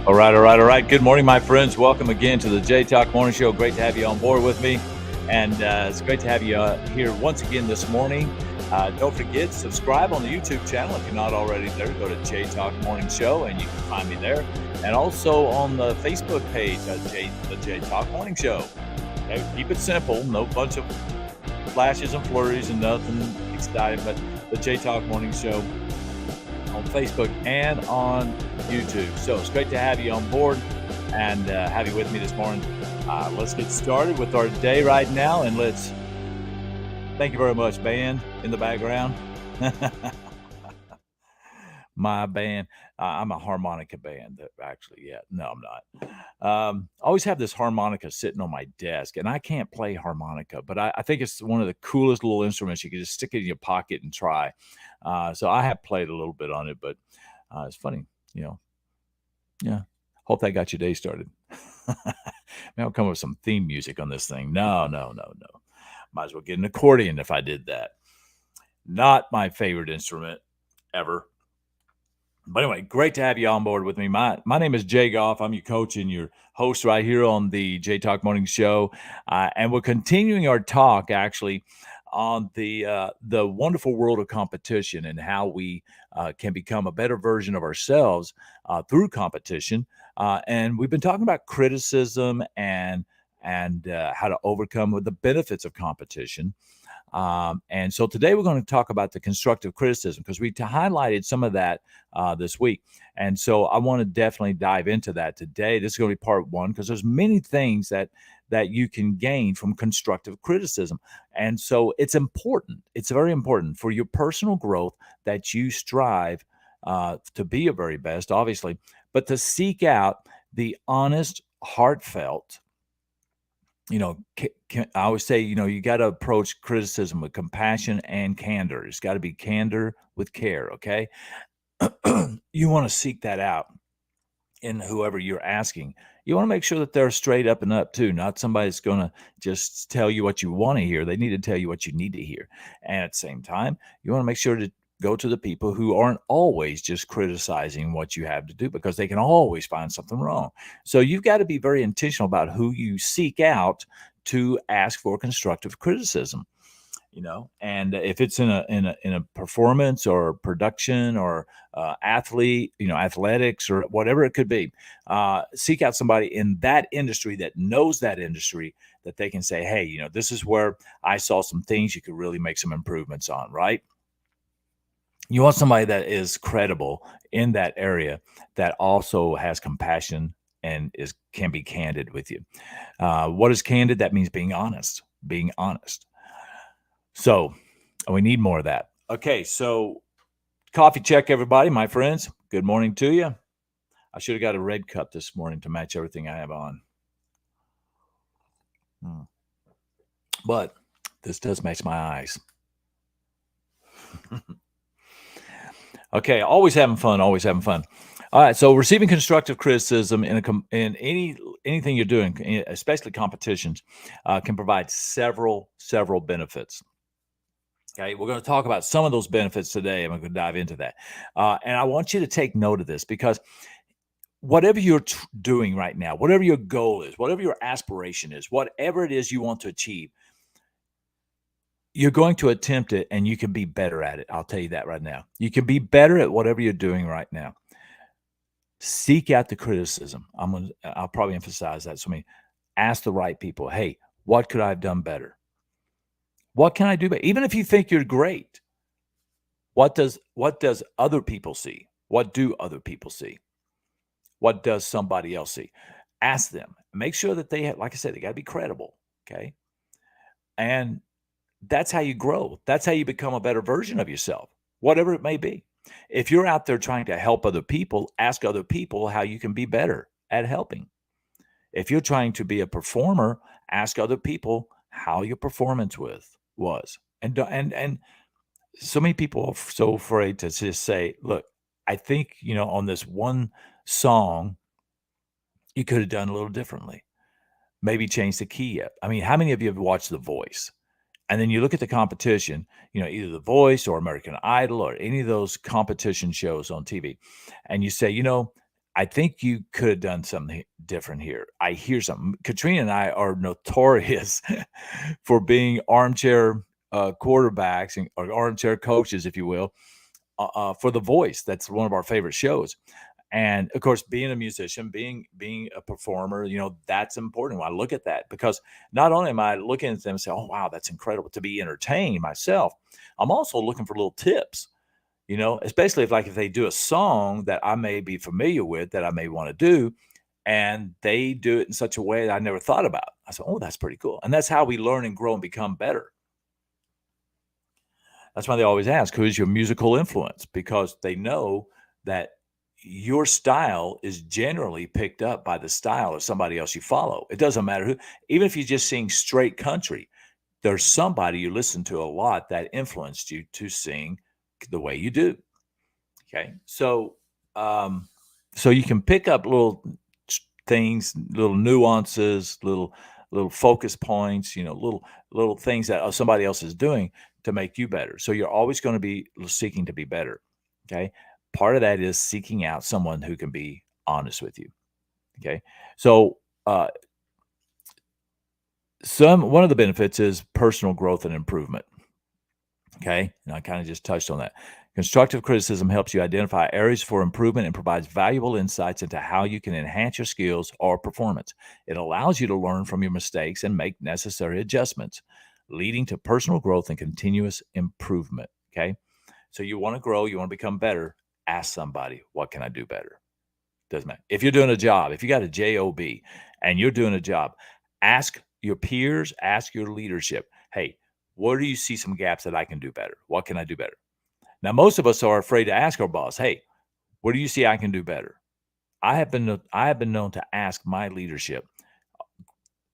All right, all right, all right. Good morning, my friends. Welcome again to the J Talk Morning Show. Great to have you on board with me. And it's great to have you here once again this morning. Don't forget, subscribe on the YouTube channel if you're not already there. Go to J Talk Morning Show and you can find me there. And also on the Facebook page, the J Talk Morning Show. Okay, keep it simple. No bunch of flashes and flurries and nothing exciting, but the J Talk Morning Show on Facebook and on YouTube. So it's great to have you on board and have you with me this morning. Let's get started with our day right now, and let's thank you very much, band in the background. My band. I'm a harmonica band, actually. Yeah, no, I'm not. I always have this harmonica sitting on my desk, and I can't play harmonica, but I think it's one of the coolest little instruments. You can just stick it in your pocket and try. So I have played a little bit on it, but it's funny, Yeah. Hope that got your day started. Maybe I'll come up with some theme music on this thing. No. Might as well get an accordion if I did that. Not my favorite instrument ever. But anyway, great to have you on board with me. My name is Jay Goff. I'm your coach and your host right here on the J Talk Morning Show. And we're continuing our talk, actually, on the wonderful world of competition and how we can become a better version of ourselves through competition. And we've been talking about criticism and how to overcome the benefits of competition. And so today we're going to talk about the constructive criticism because we highlighted some of that this week. And so I want to definitely dive into that today. This is going to be part one because there's many things that you can gain from constructive criticism. And so it's important. It's very important for your personal growth that you strive to be your very best, obviously, but to seek out the honest, heartfelt, I always say, you got to approach criticism with compassion and candor. It's got to be candor with care, okay? You want to seek that out in whoever you're asking. You want to make sure that they're straight up and up too, not somebody that's going to just tell you what you want to hear. They need to tell you what you need to hear. And at the same time, you want to make sure to go to the people who aren't always just criticizing what you have to do because they can always find something wrong. So you've got to be very intentional about who you seek out to ask for constructive criticism. And if it's in a performance or production or athlete, athletics or whatever it could be, seek out somebody in that industry that knows that industry that they can say, hey, this is where I saw some things you could really make some improvements on, right? You want somebody that is credible in that area that also has compassion and can be candid with you. What is candid? That means being honest. So we need more of that. Okay, so coffee check, everybody, my friends. Good morning to you. I should have got a red cup this morning to match everything I have on. But this does match my eyes. Okay, always having fun. All right, so receiving constructive criticism in anything you're doing, especially competitions, can provide several benefits. Okay, we're going to talk about some of those benefits today, and we're going to dive into that. And I want you to take note of this because whatever you're doing right now, whatever your goal is, whatever your aspiration is, whatever it is you want to achieve, you're going to attempt it and you can be better at it. I'll tell you that right now. You can be better at whatever you're doing right now. Seek out the criticism. I'll probably emphasize that. So ask the right people, hey, what could I have done better? What can I do better? Even if you think you're great, what does other people see? What do other people see? What does somebody else see? Ask them. Make sure that they have, like I said, they got to be credible. Okay. And that's how you grow. That's how you become a better version of yourself, whatever it may be. If you're out there trying to help other people, ask other people how you can be better at helping. If you're trying to be a performer, ask other people how your performance was. And so many people are so afraid to just say, look, I think, on this one song, you could have done a little differently. Maybe change the key up. I mean, how many of you have watched The Voice? And then you look at the competition, either The Voice or American Idol or any of those competition shows on TV. And you say, I think you could have done something different here. I hear something. Katrina and I are notorious for being armchair quarterbacks or armchair coaches, if you will, for The Voice. That's one of our favorite shows. And of course, being a musician, being a performer, that's important. I look at that because not only am I looking at them and say, "Oh wow, that's incredible," to be entertained myself, I'm also looking for little tips. Especially if they do a song that I may be familiar with that I may want to do, and they do it in such a way that I never thought about. I said, "Oh, that's pretty cool," and that's how we learn and grow and become better. That's why they always ask, "Who is your musical influence?" Because they know that your style is generally picked up by the style of somebody else you follow. It doesn't matter who, even if you just sing straight country, there's somebody you listen to a lot that influenced you to sing the way you do. Okay. Um, so you can pick up little things, little nuances, little focus points, little things that somebody else is doing to make you better. So you're always going to be seeking to be better. Okay. Part of that is seeking out someone who can be honest with you. Okay. So one of the benefits is personal growth and improvement. Okay. And I kind of just touched on that. Constructive criticism helps you identify areas for improvement and provides valuable insights into how you can enhance your skills or performance. It allows you to learn from your mistakes and make necessary adjustments, leading to personal growth and continuous improvement. Okay. So you want to grow, you want to become better. Ask somebody, what can I do better? Doesn't matter. If you're doing a job, if you got a job and you're doing a job, ask your peers, ask your leadership, hey, where do you see some gaps that I can do better? What can I do better? Now, most of us are afraid to ask our boss, hey, what do you see I can do better? I have been known to ask my leadership,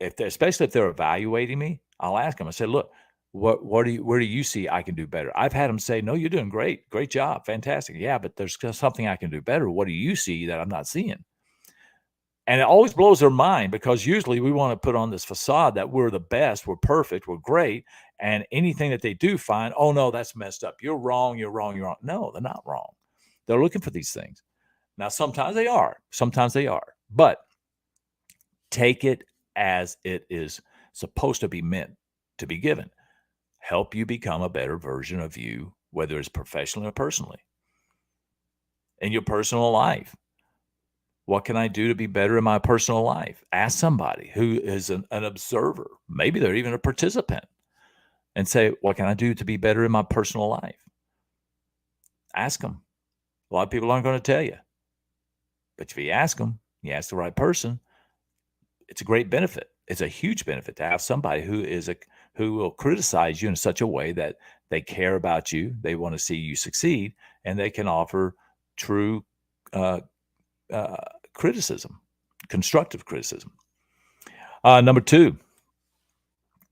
especially if they're evaluating me. I'll ask them. I say, look, where do you see I can do better? I've had them say, no, you're doing great job, fantastic. Yeah, but there's something I can do better. What do you see that I'm not seeing? And it always blows their mind because usually we want to put on this facade that we're the best, we're perfect, we're great. And anything that they do find, oh no, that's messed up. You're wrong, you're wrong, you're wrong. No, they're not wrong. They're looking for these things. Now, sometimes they are, but take it as it is supposed to be meant to be given. Help you become a better version of you, whether it's professionally or personally. In your personal life, what can I do to be better in my personal life? Ask somebody who is an observer. Maybe they're even a participant and say, what can I do to be better in my personal life? Ask them. A lot of people aren't going to tell you. But if you ask them, you ask the right person, it's a great benefit. It's a huge benefit to have somebody who will criticize you in such a way that they care about you, they want to see you succeed, and they can offer true uh, uh, criticism, constructive criticism. Number two,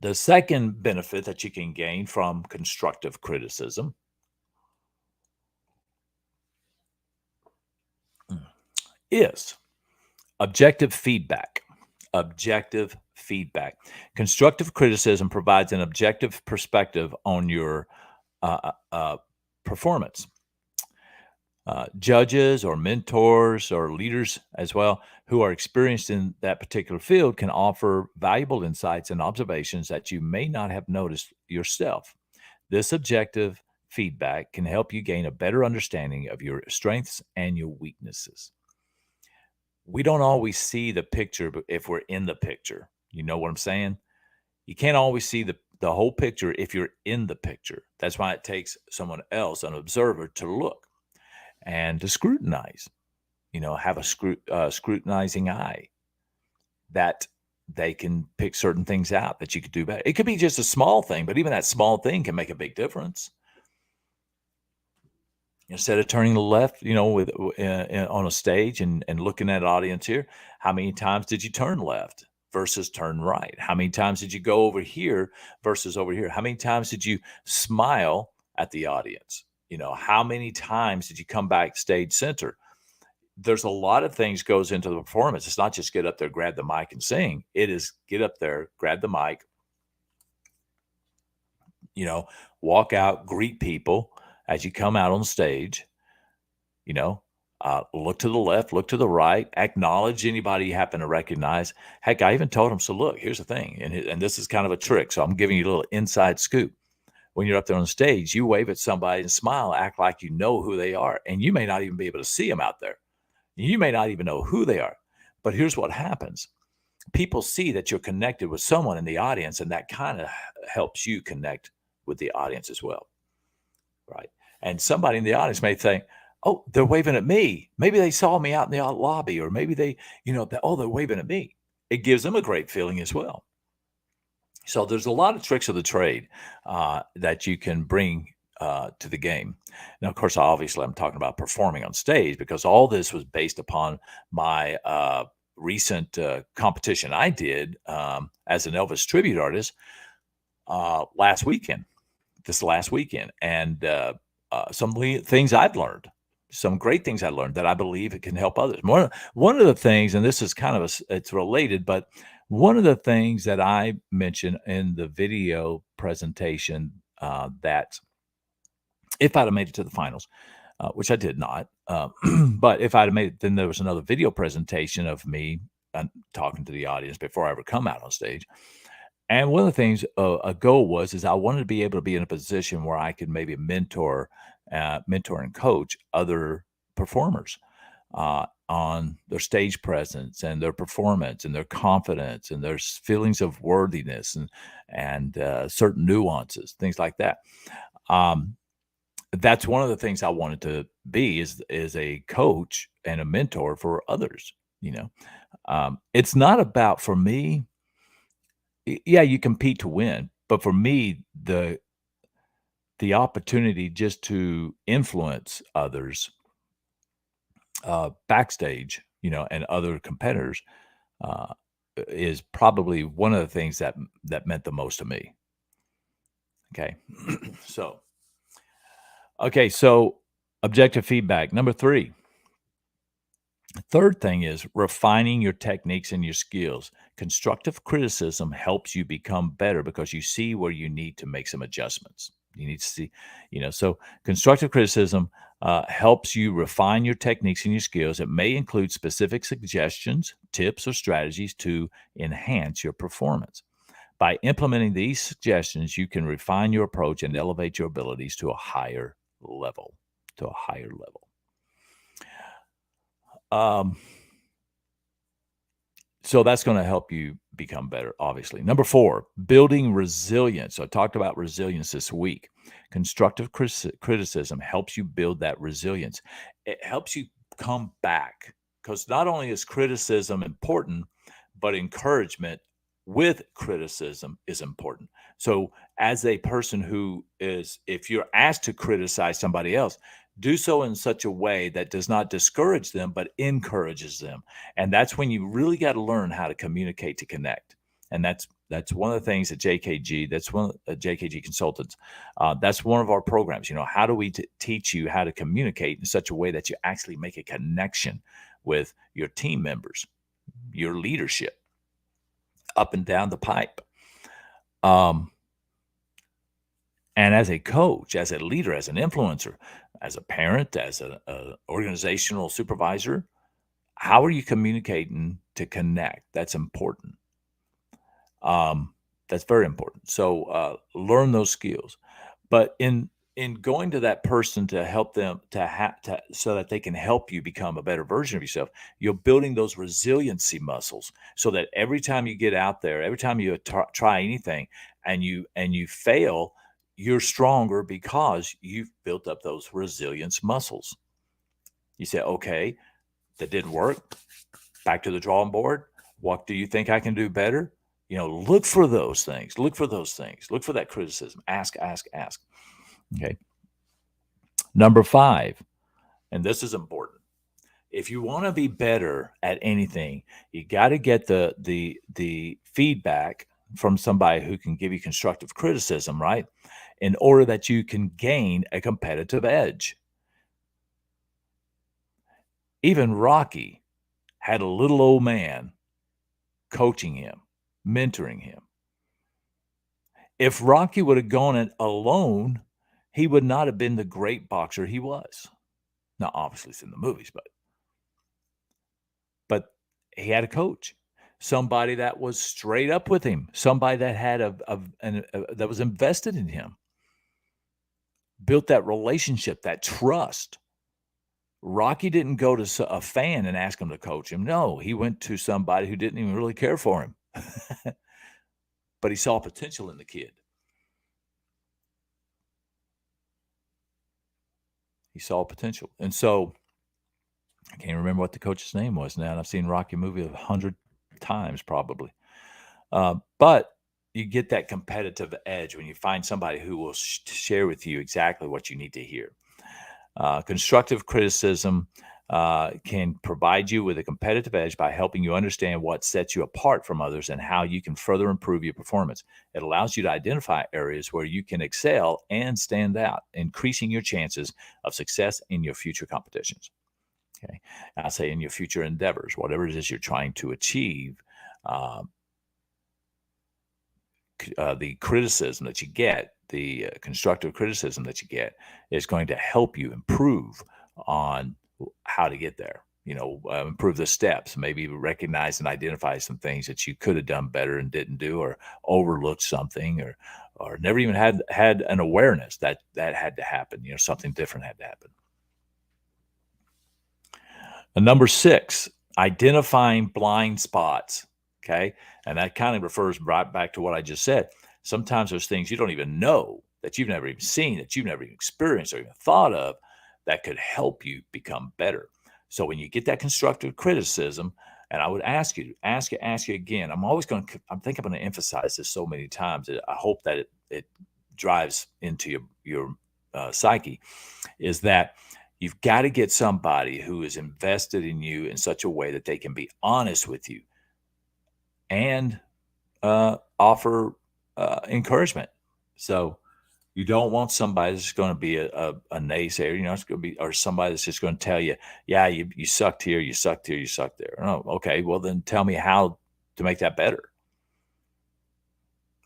the second benefit that you can gain from constructive criticism is objective feedback. Objective feedback. Constructive criticism provides an objective perspective on your performance. Judges or mentors or leaders as well who are experienced in that particular field can offer valuable insights and observations that you may not have noticed yourself. This objective feedback can help you gain a better understanding of your strengths and your weaknesses. We don't always see the picture but if we're in the picture. You know what I'm saying? You can't always see the whole picture if you're in the picture. That's why it takes someone else, an observer, to look and to scrutinize, have a scrutinizing eye that they can pick certain things out that you could do better. It could be just a small thing, but even that small thing can make a big difference. Instead of turning left, on a stage and looking at an audience here, how many times did you turn left versus turn right? How many times did you go over here versus over here? How many times did you smile at the audience? How many times did you come back stage center? There's a lot of things goes into the performance. It's not just get up there, grab the mic and sing. It is get up there, grab the mic, walk out, greet people as you come out on stage, you know, Look to the left, look to the right, acknowledge anybody you happen to recognize. Heck, I even told him, so look, here's the thing, and this is kind of a trick. So I'm giving you a little inside scoop. When you're up there on stage, you wave at somebody and smile, act like you know who they are, and you may not even be able to see them out there. You may not even know who they are. But here's what happens. People see that you're connected with someone in the audience, and that kind of helps you connect with the audience as well, right? And somebody in the audience may think, "Oh, they're waving at me. Maybe they saw me out in the lobby, or maybe they, oh, they're waving at me." It gives them a great feeling as well. So there's a lot of tricks of the trade that you can bring to the game. Now, of course, obviously, I'm talking about performing on stage because all this was based upon my recent competition I did as an Elvis tribute artist last weekend, this last weekend, and some things I've learned. Some great things I learned that I believe it can help others. One of the things, and this is kind of it's related, but one of the things that I mentioned in the video presentation that if I'd have made it to the finals, which I did not, but if I'd have made it, then there was another video presentation of me talking to the audience before I ever come out on stage. And one of the things a goal is I wanted to be able to be in a position where I could maybe mentor and coach other performers on their stage presence and their performance and their confidence and their feelings of worthiness and certain nuances, things like that. That's one of the things I wanted to be is a coach and a mentor for others. It's not about for me. Yeah, you compete to win, but for me, the opportunity just to influence others backstage, and other competitors uh, is probably one of the things that meant the most to me. Okay, so so objective feedback number 3. Third thing is refining your techniques and your skills. Constructive criticism helps you become better because you see where you need to make some adjustments. You need to see, so constructive criticism helps you refine your techniques and your skills. It may include specific suggestions, tips, or strategies to enhance your performance. By implementing these suggestions, you can refine your approach and elevate your abilities to a higher level. Um, so that's going to help you become better, obviously. Number 4, building resilience. So I talked about resilience this week. Constructive criticism helps you build that resilience. It helps you come back because not only is criticism important, but encouragement with criticism is important. So as a person if you're asked to criticize somebody else, do so in such a way that does not discourage them, but encourages them. And that's when you really got to learn how to communicate to connect. And that's one of the things at JKG. That's one of JKG Consultants. That's one of our programs. How do we teach you how to communicate in such a way that you actually make a connection with your team members, your leadership, up and down the pipe. And as a coach, as a leader, as an influencer, as a parent, as an organizational supervisor, how are you communicating to connect? That's important. That's very important. So learn those skills. But in going to that person to help them so that they can help you become a better version of yourself, you're building those resiliency muscles so that every time you get out there, every time you try anything and you fail, you're stronger because you've built up those resilience muscles. You say, okay, that didn't work. Back to the drawing board. What do you think I can do better? Look for those things. Look for those things. Look for that criticism. Ask, ask, ask. Okay. Number 5, and this is important. If you want to be better at anything, you got to get the feedback from somebody who can give you constructive criticism, right? In order that you can gain a competitive edge. Even Rocky had a little old man coaching him, mentoring him. If Rocky would have gone it alone, he would not have been the great boxer he was. Now, obviously, it's in the movies, but He had a coach, somebody that was straight up with him, somebody that had that was invested in him, built that relationship, that trust. Rocky didn't go to a fan and ask him to coach him. No, he went to somebody who didn't even really care for him, but he saw potential in the kid. He saw potential. And so I can't remember what the coach's name was now, and I've seen Rocky movie 100 times probably. But you get that competitive edge when you find somebody who will share with you exactly what you need to hear. Constructive criticism can provide you with a competitive edge by helping you understand what sets you apart from others and how you can further improve your performance. It allows you to identify areas where you can excel and stand out, increasing your chances of success in your future competitions. Okay. I say in your future endeavors, whatever it is you're trying to achieve, the criticism that you get, the constructive criticism that you get is going to help you improve on how to get there. Improve the steps, maybe recognize and identify some things that you could have done better and didn't do, or overlooked something, or never even had an awareness that had to happen. Something different had to happen. And number 6, identifying blind spots. Okay. And that kind of refers right back to what I just said. Sometimes there's things you don't even know, that you've never even seen, that you've never even experienced or even thought of, that could help you become better. So when you get that constructive criticism, and I would ask you again, I'm going to emphasize this so many times that I hope that it drives into your psyche, is that you've got to get somebody who is invested in you in such a way that they can be honest with you and offer encouragement. So you don't want somebody that's going to be a naysayer. It's going to be, or somebody that's just going to tell you, yeah, you sucked here, you sucked here, you sucked there. Oh, okay. Well, then tell me how to make that better.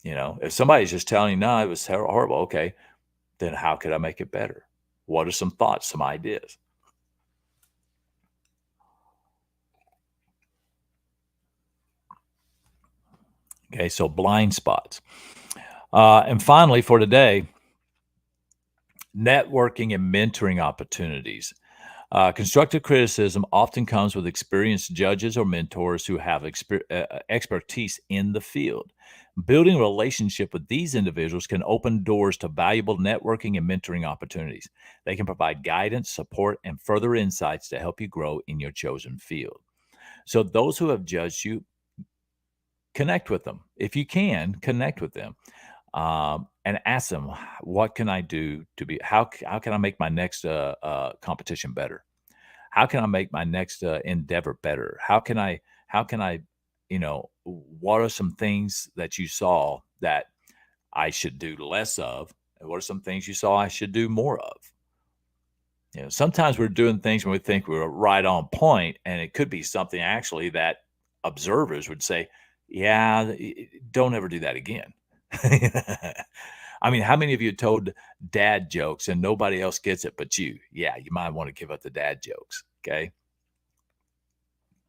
If somebody's just telling you, no, it was horrible. Okay. Then how could I make it better? What are some thoughts, some ideas? Okay. So blind spots. And finally, for today, networking and mentoring opportunities. Constructive criticism often comes with experienced judges or mentors who have expertise in the field. Building a relationship with these individuals can open doors to valuable networking and mentoring opportunities. They can provide guidance, support, and further insights to help you grow in your chosen field. So those who have judged you, connect with them. If you can, connect with them. And ask them, what can I do to be, how can I make my next competition better? How can I make my next endeavor better? How can I, what are some things that you saw that I should do less of? And what are some things you saw I should do more of? Sometimes we're doing things when we think we're right on point, and it could be something actually that observers would say, yeah, don't ever do that again. I mean, how many of you told dad jokes and nobody else gets it but you? Yeah, you might want to give up the dad jokes. Okay.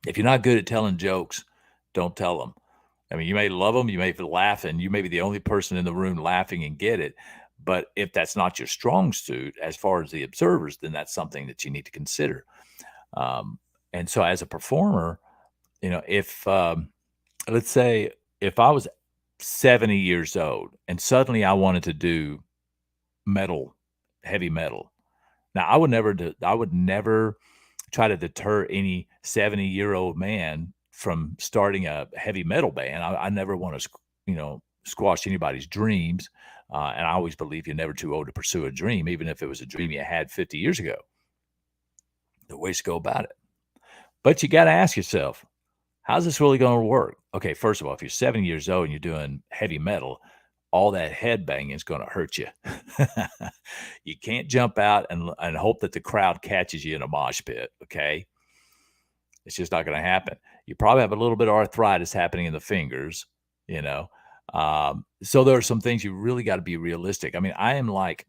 If you're not good at telling jokes, don't tell them. I mean, you may love them, you may laugh, and you may be the only person in the room laughing and get it. But if that's not your strong suit, as far as the observers, then that's something that you need to consider. And so, as a performer, if let's say if I was 70 years old and suddenly I wanted to do metal, heavy metal. Now I would never try to deter any 70-year-old man from starting a heavy metal band. I never want to, squash anybody's dreams. And I always believe you're never too old to pursue a dream, even if it was a dream you had 50 years ago. The ways to go about it. But you got to ask yourself, how's this really going to work? Okay, first of all, if you're 70 years old and you're doing heavy metal, all that head banging is going to hurt you. You can't jump out and hope that the crowd catches you in a mosh pit, okay? It's just not going to happen. You probably have a little bit of arthritis happening in the fingers, So there are some things you really got to be realistic. I mean, I am like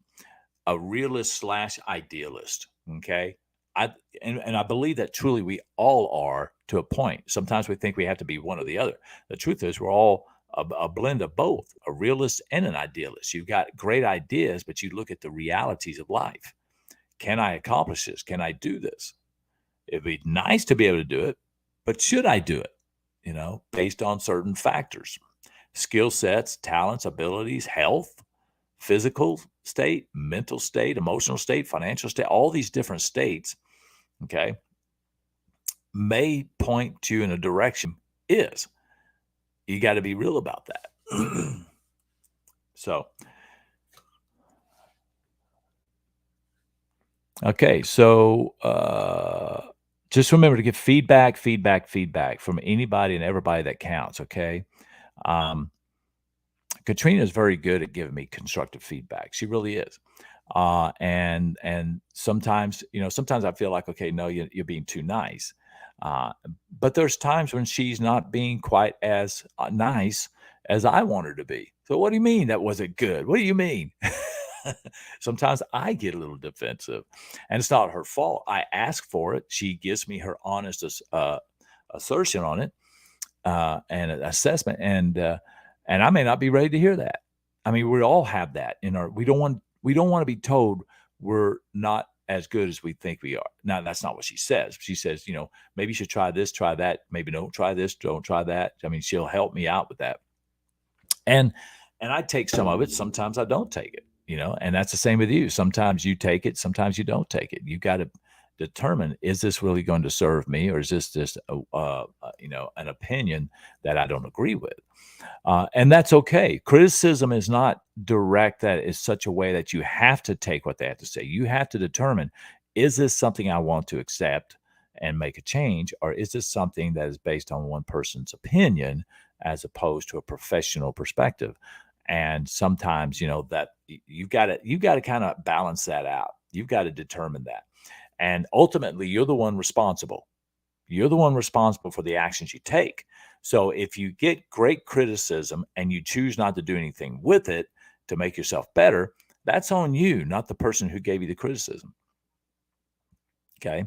a realist / idealist, okay? I and I believe that truly we all are to a point. Sometimes we think we have to be one or the other. The truth is we're all a blend of both, a realist and an idealist. You've got great ideas, but you look at the realities of life. Can I accomplish this? Can I do this? It'd be nice to be able to do it, but should I do it? Based on certain factors, skill sets, talents, abilities, health, physical state, mental state, emotional state, financial state, all these different states, okay, may point you in a direction. Is You got to be real about that. So, okay, so just remember to give feedback from anybody and everybody that counts. Okay. Um, Katrina is very good at giving me constructive feedback. She really is. And sometimes, sometimes I feel like, okay, no, you're being too nice. Uh, but there's times when she's not being quite as nice as I want her to be. So what do you mean that wasn't good? What do you mean? Sometimes I get a little defensive, and it's not her fault. I ask for it. She gives me her honest assertion on it, and an assessment, and I may not be ready to hear that. I mean, we all have that in our. We don't want to be told we're not as good as we think we are. Now, that's not what she says. She says, maybe you should try this, try that. Maybe don't try this, don't try that. I mean, she'll help me out with that. And I take some of it. Sometimes I don't take it. And that's the same with you. Sometimes you take it. Sometimes you don't take it. You got to determine: is this really going to serve me, or is this just an opinion that I don't agree with? And that's okay. Criticism is not direct. That is such a way that you have to take what they have to say. You have to determine: is this something I want to accept and make a change, or is this something that is based on one person's opinion as opposed to a professional perspective? And sometimes, that you've got to kind of balance that out. You've got to determine that. And ultimately, you're the one responsible. You're the one responsible for the actions you take. So if you get great criticism and you choose not to do anything with it to make yourself better, that's on you, not the person who gave you the criticism. Okay.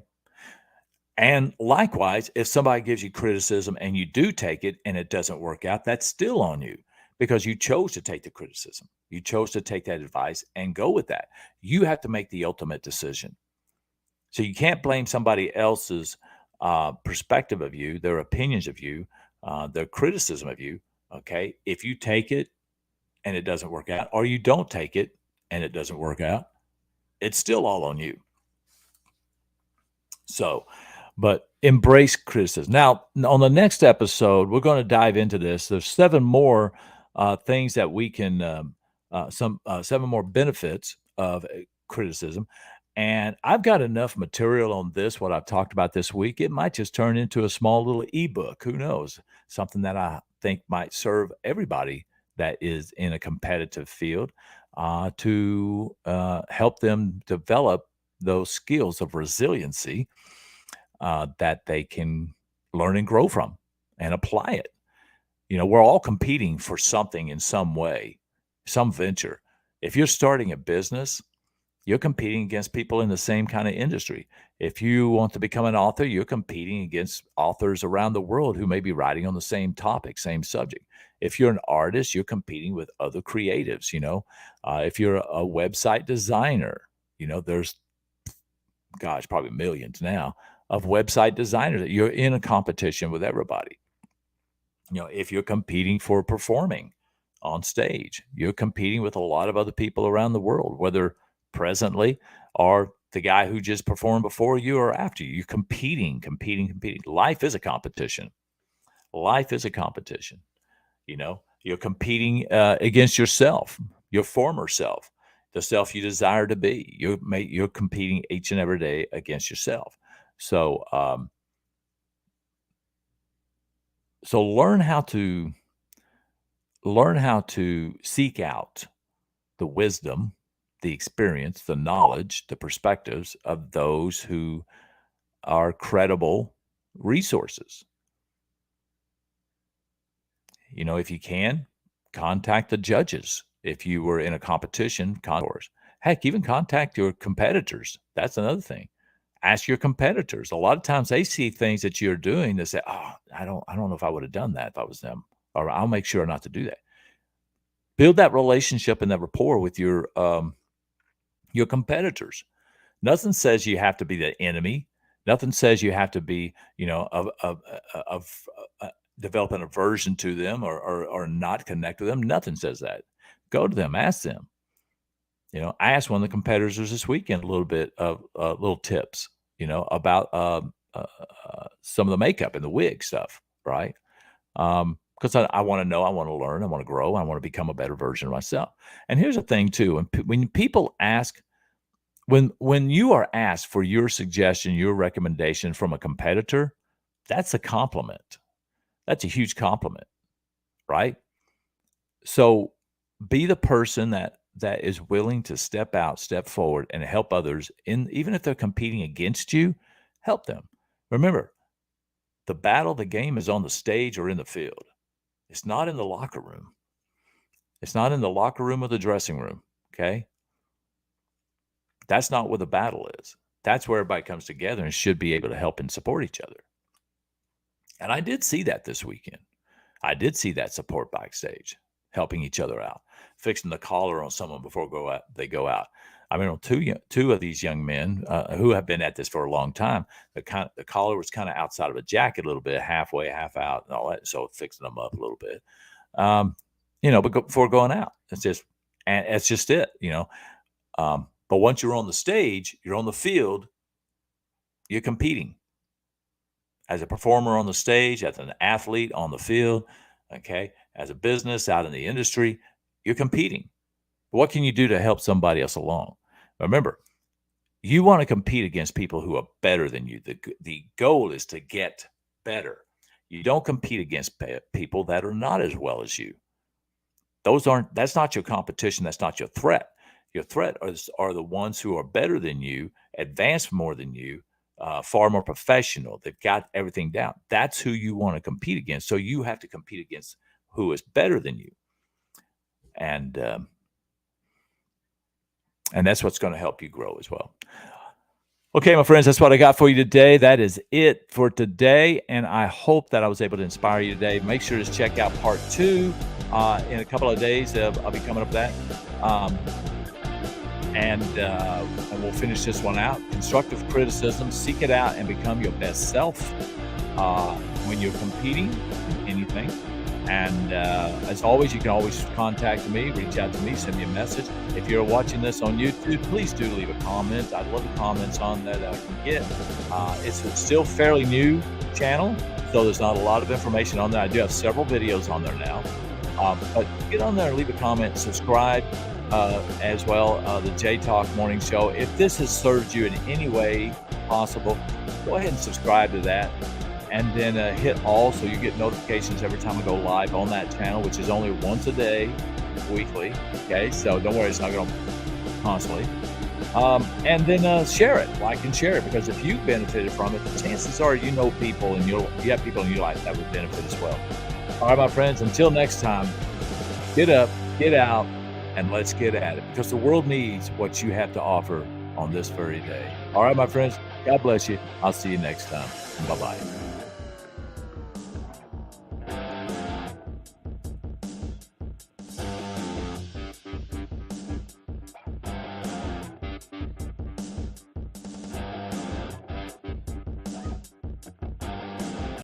And likewise, if somebody gives you criticism and you do take it and it doesn't work out, that's still on you, because you chose to take the criticism. You chose to take that advice and go with that. You have to make the ultimate decision. So you can't blame somebody else's perspective of you, their opinions of you, their criticism of you. Okay. If you take it and it doesn't work out, or you don't take it and it doesn't work out, it's still all on you. So, but embrace criticism. Now, on the next episode, we're going to dive into this. There's 7 more things that we can, 7 more benefits of criticism. And I've got enough material on this, what I've talked about this week. It might just turn into a small little ebook. Who knows? Something that I think might serve everybody that is in a competitive field, to help them develop those skills of resiliency, that they can learn and grow from and apply it. We're all competing for something in some way, some venture. If you're starting a business, you're competing against people in the same kind of industry. If you want to become an author, you're competing against authors around the world who may be writing on the same topic, same subject. If you're an artist, you're competing with other creatives. If you're a website designer, there's, gosh, probably millions now of website designers. You're in a competition with everybody. If you're competing for performing on stage, you're competing with a lot of other people around the world, whether presently or the guy who just performed before you or after you. You're competing. Life is a competition. Life is a competition. You're competing against yourself, your former self, the self you desire to be. You're competing each and every day against yourself. So, learn how to seek out the wisdom, the experience, the knowledge, the perspectives of those who are credible resources. If you can, contact the judges. If you were in a competition, heck, even contact your competitors. That's another thing. Ask your competitors. A lot of times they see things that you're doing. They say, "Oh, I don't know if I would have done that if I was them," or "I'll make sure not to do that." Build that relationship and that rapport with your competitors. Nothing says you have to be the enemy. Nothing says you have to be, of develop an aversion to them or not connect with them. Nothing says that. Go to them, ask them. I asked one of the competitors this weekend a little bit of little tips, about some of the makeup and the wig stuff, right? Because I want to know, I want to learn, I want to grow, I want to become a better version of myself. And here's the thing, too: when people ask, when you are asked for your suggestion, your recommendation from a competitor, that's a compliment. That's a huge compliment, right? So be the person that is willing to step out, step forward, and help others. Even if they're competing against you, help them. Remember, the game is on the stage or in the field. It's not in the locker room. It's not in the locker room or the dressing room. Okay, that's not where the battle is. That's where everybody comes together and should be able to help and support each other. And I did see that this weekend. I did see that support backstage, helping each other out, fixing the collar on someone before they go out. I mean, on two of these young men who have been at this for a long time, the collar was kind of outside of a jacket a little bit, halfway, half out, and all that. So fixing them up a little bit, but before going out, it's just it. But once you're on the stage, you're on the field, you're competing. As a performer on the stage, as an athlete on the field, okay, as a business out in the industry, you're competing. What can you do to help somebody else along? Remember, you want to compete against people who are better than you. The goal is to get better. You don't compete against people that are not as well as you. That's not your competition. That's not your threat. Your threat are the ones who are better than you, advanced more than you, far more professional. They've got everything down. That's who you want to compete against. So you have to compete against who is better than you. And that's what's going to help you grow as well. Okay, my friends, that's what I got for you today. That is it for today. And I hope that I was able to inspire you today. Make sure to check out part 2 in a couple of days. I'll be coming up with that. And we'll finish this one out. Constructive criticism. Seek it out and become your best self when you're competing in anything. And as always, you can always contact me, reach out to me, send me a message. If you're watching this on YouTube, please do leave a comment. I'd love the comments on there that I can get. It's a still fairly new channel, so there's not a lot of information on there. I do have several videos on there now. But get on there and leave a comment, subscribe as well, the J Talk Morning Show. If this has served you in any way possible, go ahead and subscribe to that. And then hit all so you get notifications every time I go live on that channel, which is only once a day, weekly. Okay, so don't worry, it's not going to constantly. And then share it, like and share it, because if you benefited from it, the chances are you know people and you have people in your life that would benefit as well. All right, my friends, until next time, get up, get out, and let's get at it, because the world needs what you have to offer on this very day. All right, my friends, God bless you. I'll see you next time. Bye-bye.